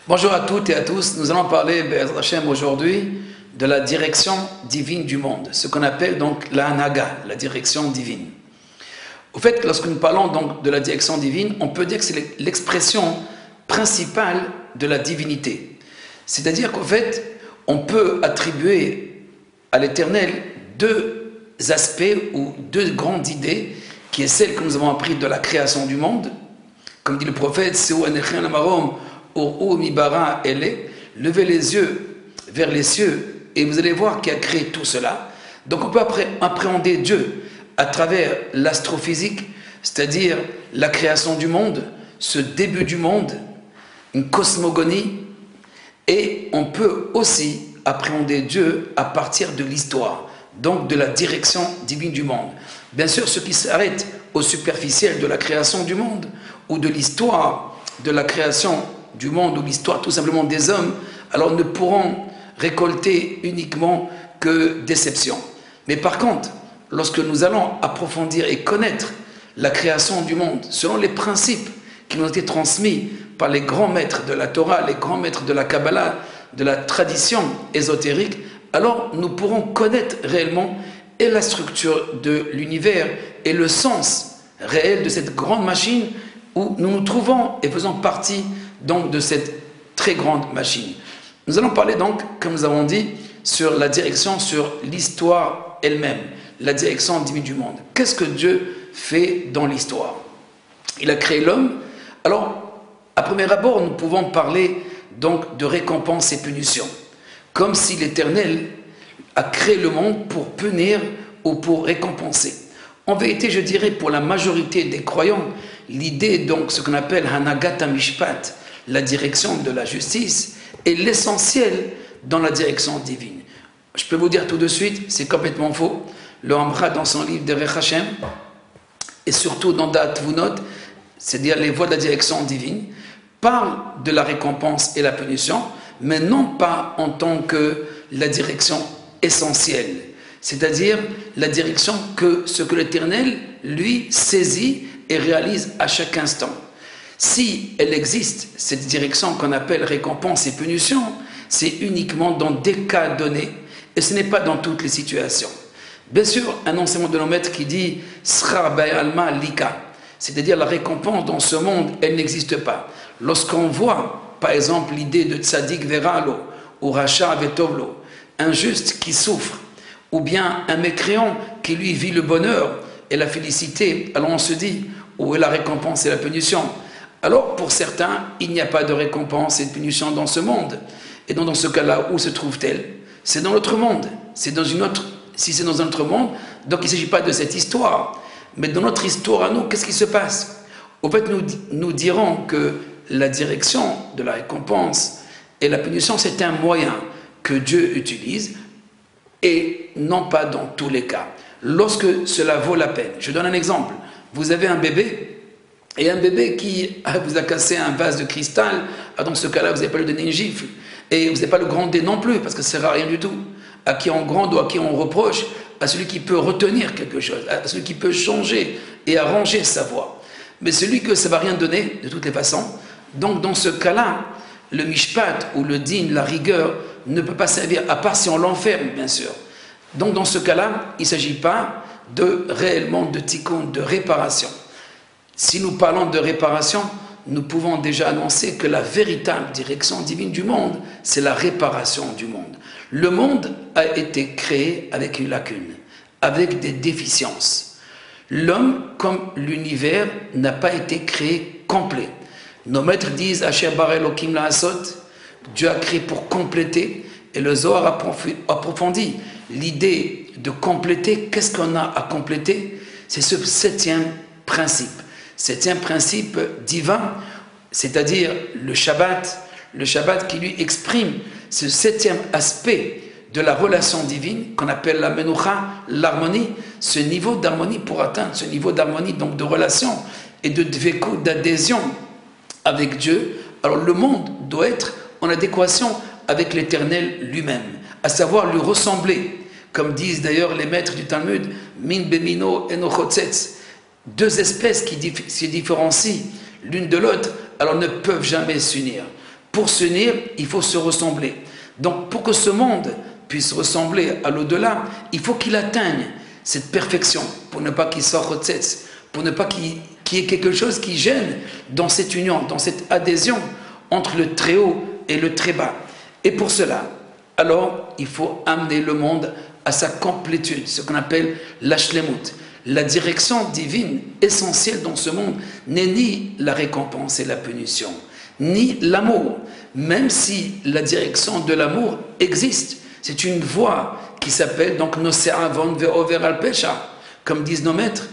Bonjour à toutes et à tous. Nous allons parler, Be'ez Hashem, aujourd'hui de la direction divine du monde, ce qu'on appelle donc la Hanaga, la direction divine. Au fait, lorsque nous parlons donc de la direction divine, on peut dire que c'est l'expression principale de la divinité. C'est-à-dire qu'en fait, on peut attribuer à l'Éternel deux aspects ou deux grandes idées, qui est celle que nous avons appris de la création du monde. Comme dit le prophète, levez les yeux vers les cieux et vous allez voir qui a créé tout cela. Donc on peut appréhender Dieu à travers l'astrophysique, c'est-à-dire la création du monde, ce début du monde, une cosmogonie, et on peut aussi appréhender Dieu à partir de l'histoire, donc de la direction divine du monde. Bien sûr, ceux qui s'arrêtent au superficiel de la création du monde ou de l'histoire de la création du monde ou l'histoire tout simplement des hommes, alors ne pourront récolter uniquement que déception. Mais par contre, lorsque nous allons approfondir et connaître la création du monde selon les principes qui nous ont été transmis par les grands maîtres de la Torah, les grands maîtres de la Kabbalah, de la tradition ésotérique, alors nous pourrons connaître réellement et la structure de l'univers et le sens réel de cette grande machine où nous nous trouvons et faisons partie donc de cette très grande machine. Nous allons parler donc, comme nous avons dit, sur la direction, sur l'histoire elle-même, la direction divine du monde. Qu'est-ce que Dieu fait dans l'histoire? Il a créé l'homme. Alors, à premier abord, nous pouvons parler donc de récompense et punition, comme si l'Éternel a créé le monde pour punir ou pour récompenser. En vérité, je dirais pour la majorité des croyants, l'idée donc, ce qu'on appelle Hanagat HaMishpat, la direction de la justice, est l'essentiel dans la direction divine. Je peux vous dire tout de suite, c'est complètement faux. Le Hambra, dans son livre Derech Hashem, et surtout dans Da'at Tvunot, c'est-à-dire les voies de la direction divine, parle de la récompense et la punition, mais non pas en tant que la direction essentielle, c'est-à-dire la direction que ce que l'Éternel, lui, saisit et réalise à chaque instant. Si elle existe, cette direction qu'on appelle récompense et punition, c'est uniquement dans des cas donnés, et ce n'est pas dans toutes les situations. Bien sûr, un enseignement de nos maîtres qui dit « Sra Alma Lika », c'est-à-dire la récompense dans ce monde, elle n'existe pas. Lorsqu'on voit, par exemple, l'idée de Tzadik Veralo ou Racha Vetovlo, un juste qui souffre, ou bien un mécréant qui lui vit le bonheur et la félicité, alors on se dit où est la récompense et la punition? Alors pour certains, il n'y a pas de récompense et de punition dans ce monde. Et donc dans ce cas-là, où se trouve-t-elle? C'est dans l'autre monde. C'est dans une autre. Si c'est dans un autre monde, donc il ne s'agit pas de cette histoire. Mais dans notre histoire à nous, qu'est-ce qui se passe? Au fait, nous dirons que la direction de la récompense et la punition, c'est un moyen que Dieu utilise et non pas dans tous les cas. Lorsque cela vaut la peine. Je donne un exemple. Vous avez un bébé et un bébé qui vous a cassé un vase de cristal. Dans ce cas-là, vous n'avez pas lui donner une gifle. Et vous n'avez pas le gronder non plus parce que ça ne sert à rien du tout. À qui on gronde ou à qui on reproche? À celui qui peut retenir quelque chose, à celui qui peut changer et arranger sa voix. Mais celui que ça ne va rien donner, de toutes les façons, donc dans ce cas-là, le mishpat ou le din, la rigueur, ne peut pas servir, à part si on l'enferme, bien sûr. Donc dans ce cas-là, il ne s'agit pas réellement de tikkun, de réparation. Si nous parlons de réparation, nous pouvons déjà annoncer que la véritable direction divine du monde, c'est la réparation du monde. Le monde a été créé avec une lacune, avec des déficiences. L'homme, comme l'univers, n'a pas été créé complet. Nos maîtres disent, Asher bar Elokim la'asot, Dieu a créé pour compléter, et le Zohar approfondit l'idée de compléter. Qu'est-ce qu'on a à compléter? C'est ce septième principe divin, c'est-à-dire le Shabbat qui lui exprime ce septième aspect de la relation divine qu'on appelle la Menoucha, l'harmonie, ce niveau d'harmonie pour atteindre ce niveau d'harmonie, donc de relation et de dvekou, d'adhésion avec Dieu. Alors le monde doit être en adéquation avec l'Éternel lui-même, à savoir lui ressembler, comme disent d'ailleurs les maîtres du Talmud, Min bemino enochotzetz, deux espèces qui se différencient l'une de l'autre, alors ne peuvent jamais s'unir. pour s'unir, il faut se ressembler. Donc pour que ce monde puisse ressembler à l'au-delà, il faut qu'il atteigne cette perfection, pour ne pas qu'il sorte Rotsetz, pour ne pas qu'il y ait quelque chose qui gêne dans cette union, dans cette adhésion entre le très haut et le très bas. Et pour cela, alors, il faut amener le monde à sa complétude, ce qu'on appelle l'ashlemut. La direction divine essentielle dans ce monde n'est ni la récompense et la punition, ni l'amour, même si la direction de l'amour existe. C'est une voie qui s'appelle donc Nose'avon ve'over al pesha, comme disent nos maîtres.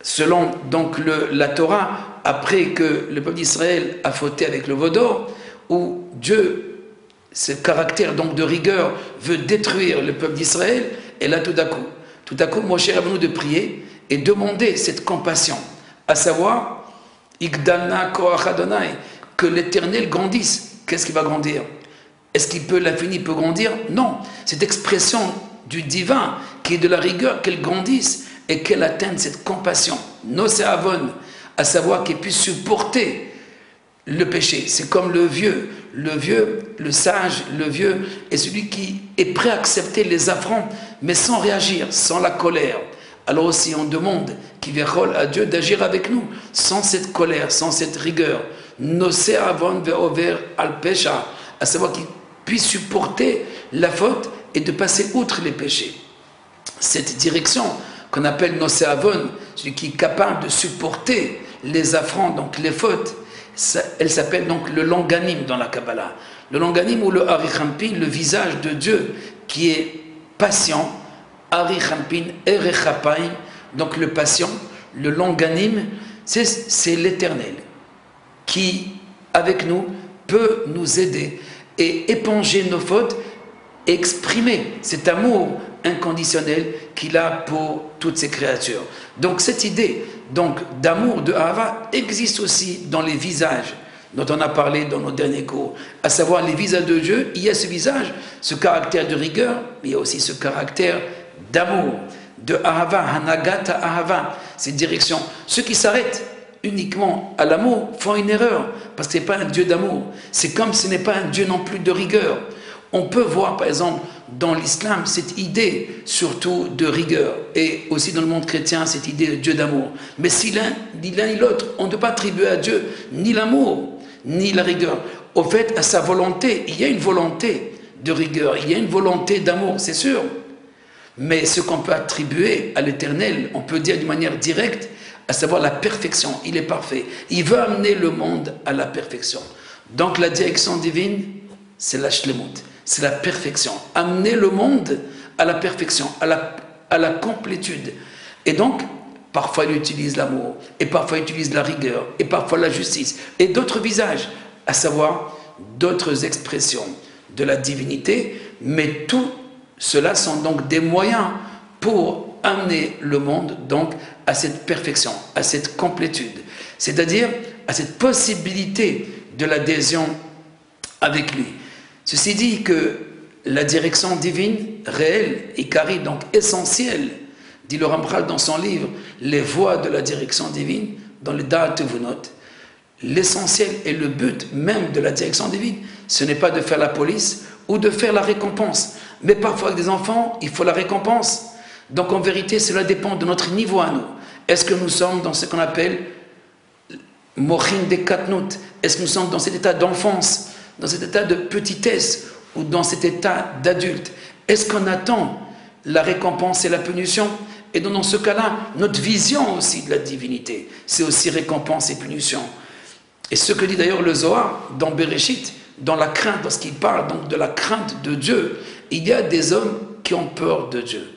Selon donc la Torah, après que le peuple d'Israël a fauté avec le veau d'or, où Dieu, ce caractère donc de rigueur, veut détruire le peuple d'Israël, et là tout à coup, Moshe Rabbeinu de prier et demander cette compassion, à savoir, Igdalna Koach Adonai, que l'Éternel grandisse. Qu'est-ce qui va grandir? Est-ce qu'il peut, l'infini peut grandir? Non. Cette expression du divin, qui est de la rigueur, qu'elle grandisse et qu'elle atteigne cette compassion. Nose'avon, à savoir qu'elle puisse supporter le péché. C'est comme le vieux, le sage, le vieux est celui qui est prêt à accepter les affronts, mais sans réagir, sans la colère. Alors aussi on demande qui vérole à Dieu d'agir avec nous, sans cette colère, sans cette rigueur. Nose'avon ve'over al pesha, à savoir qu'il puisse supporter la faute et de passer outre les péchés. Cette direction qu'on appelle Nose'avon, celui qui est capable de supporter les affronts, donc les fautes, elle s'appelle donc le longanime dans la Kabbalah. Le longanime ou le Arichampin, le visage de Dieu qui est patient, Arichampin, Erechapaim, donc le patient, le longanime, c'est l'Éternel qui, avec nous, peut nous aider et éponger nos fautes, exprimer cet amour inconditionnel qu'il a pour toutes ses créatures. Donc cette idée d'amour, de Ahava, existe aussi dans les visages dont on a parlé dans nos derniers cours, à savoir les visages de Dieu. Il y a ce visage, ce caractère de rigueur, mais il y a aussi ce caractère d'amour, de Ahava, Hanagata Ahava, cette direction. Ceux qui s'arrêtent uniquement à l'amour font une erreur, parce que ce n'est pas un Dieu d'amour. C'est comme ce n'est pas un Dieu non plus de rigueur. On peut voir par exemple dans l'islam cette idée surtout de rigueur, et aussi dans le monde chrétien cette idée de Dieu d'amour. Mais si l'un ni l'autre, on ne peut pas attribuer à Dieu ni l'amour, ni la rigueur. Au fait, à sa volonté, il y a une volonté de rigueur, il y a une volonté d'amour, c'est sûr. Mais ce qu'on peut attribuer à l'Éternel, on peut dire d'une manière directe, à savoir la perfection. Il est parfait. Il veut amener le monde à la perfection. Donc la direction divine, c'est la shlemut, c'est la perfection. Amener le monde à la perfection, à la complétude. Et donc, parfois il utilise l'amour, et parfois il utilise la rigueur, et parfois la justice, et d'autres visages, à savoir d'autres expressions de la divinité, mais tout cela sont donc des moyens pour amener le monde donc à cette perfection, à cette complétude, c'est-à-dire à cette possibilité de l'adhésion avec lui. Ceci dit que la direction divine réelle, Ikari, donc essentielle, dit le Ramchal dans son livre Les voies de la direction divine, dans le Da'at Tevunot, l'essentiel et le but même de la direction divine, ce n'est pas de faire la police ou de faire la récompense. Mais parfois avec des enfants, il faut la récompense. Donc en vérité, cela dépend de notre niveau à nous. Est-ce que nous sommes dans ce qu'on appelle Mochin de Katnout? Est-ce que nous sommes dans cet état d'enfance, dans cet état de petitesse ou dans cet état d'adulte? Est-ce qu'on attend la récompense et la punition? Et donc dans ce cas-là, notre vision aussi de la divinité, c'est aussi récompense et punition. Et ce que dit d'ailleurs le Zohar dans Bereshit, dans la crainte, lorsqu'il parle donc de la crainte de Dieu, il y a des hommes qui ont peur de Dieu.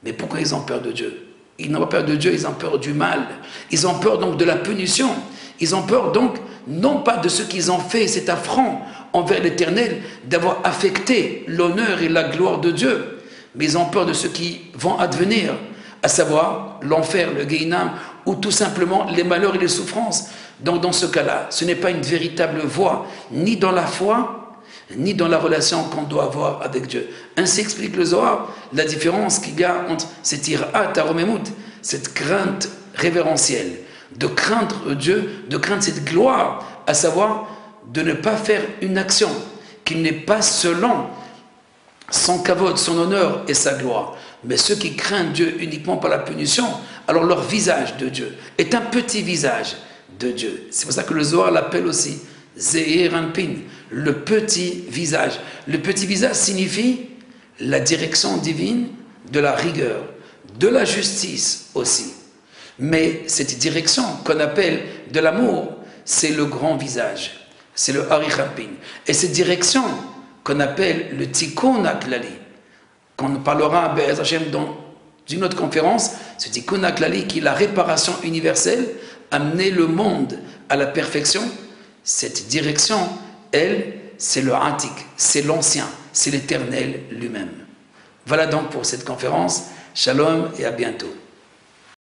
Mais pourquoi ils ont peur de Dieu? Ils n'ont pas peur de Dieu, ils ont peur du mal. Ils ont peur donc de la punition. Ils ont peur donc, non pas de ce qu'ils ont fait, cet affront envers l'Éternel, d'avoir affecté l'honneur et la gloire de Dieu, mais ils ont peur de ce qui vont advenir, à savoir l'enfer, le Gehinam, ou tout simplement les malheurs et les souffrances. Donc dans ce cas-là, ce n'est pas une véritable voie, ni dans la foi, ni dans la relation qu'on doit avoir avec Dieu. Ainsi explique le Zohar la différence qu'il y a entre cette ira taromemut, cette crainte révérentielle, de craindre Dieu, de craindre cette gloire, à savoir de ne pas faire une action qui n'est pas selon son kavod, son honneur et sa gloire. Mais ceux qui craignent Dieu uniquement par la punition, alors leur visage de Dieu est un petit visage de Dieu. C'est pour ça que le Zohar l'appelle aussi Zeir Anpin, le petit visage. Le petit visage signifie la direction divine de la rigueur, de la justice aussi. Mais cette direction qu'on appelle de l'amour, c'est le grand visage, c'est le Arich Anpin. Et cette direction qu'on appelle le Tikkun HaKlali, qu'on parlera Be'ez Hashem dans une autre conférence, ce Tikkun HaKlali qui est la réparation universelle, amener le monde à la perfection. Cette direction, elle, c'est le Antik, c'est l'ancien, c'est l'éternel lui-même. Voilà donc pour cette conférence. Shalom et à bientôt.